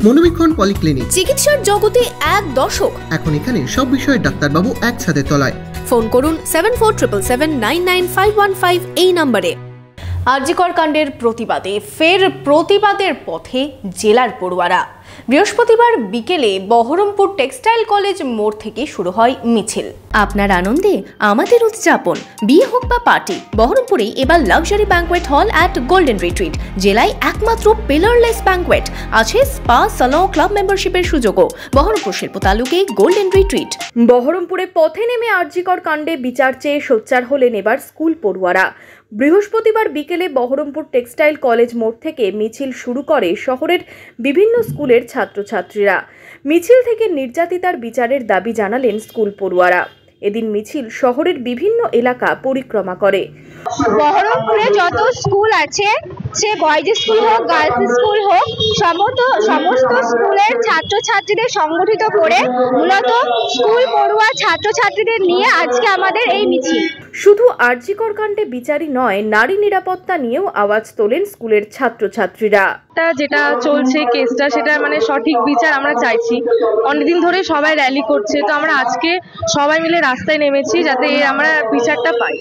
মনোবীক্ষণ polyclinic, চিকিৎসার জগতে এক দশক। এখন এখানে সব বিষয়ে ডাক্তারবাবু একসাথে তলায়। ফোন করুন 7477999515 এই নম্বরে। আর.জি. কর কাণ্ডের প্রতিবাদে ফের প্রতিবাদের পথে জেলার পড়ুয়ারা। বৃহস্পতিবার বিকেলে বহরমপুর টেক্সটাইল কলেজ মোড় থেকে শুরু হয় মিছিল। আপনার আনন্দে আমাদের উদযাপন। বিয়ে হোক বা পার্টি, বহরমপুরে এবার luxury banquet hall at golden retreat. জেলায় একমাত্র পিলারলেস ব্যাংকোয়েট, আছে স্পা, সালন, ক্লাব মেম্বারশিপের সুযোগও। বহরমপুর শিল্প তালুকে গোল্ডেন রিট্রিট। বহরমপুরে পথে নেমে আর.জি. কর কাণ্ডে বিচার চেয়ে সোচ্চার হলেন এবার স্কুল পড়ুয়ারা। বৃহস্পতিবার বিকেলে বহরমপুর টেক্সটাইল কলেজ মোড় থেকে মিছিল শুরু করে শহরের বিভিন্ন স্কুলের ছাত্রছাত্রীরা। মিছিল থেকে নির্যাতিতার বিচারের দাবি জানালেন স্কুল পড়ুয়ারা। এদিন মিছিল শহরের বিভিন্ন এলাকা পরিক্রমা করে। বহরমপুরে যত স্কুল আছে, সে বয়েজ স্কুল হোক, গার্লস স্কুল হোক, সমস্ত স্কুলের ছাত্রছাত্রীদের সংগঠিত করে মূলত স্কুল পড়ুয়া ছাত্রছাত্রীদের নিয়ে আজকে আমাদের এই মিছিল। শুধু আর.জি. কর কাণ্ডে বিচারই নয়, নারী নিরাপত্তা নিয়েও আওয়াজ তোলেন স্কুলের ছাত্রছাত্রীরা। যেটা চলছে কেসটা, সেটা সঠিক বিচার আমরা চাইছি। অনেকদিন ধরে সবাই র্যালি করছে, তো আমরা আজকে সবাই মিলে রাস্তায় নেমেছি যাতে আমরা বিচারটা পাই।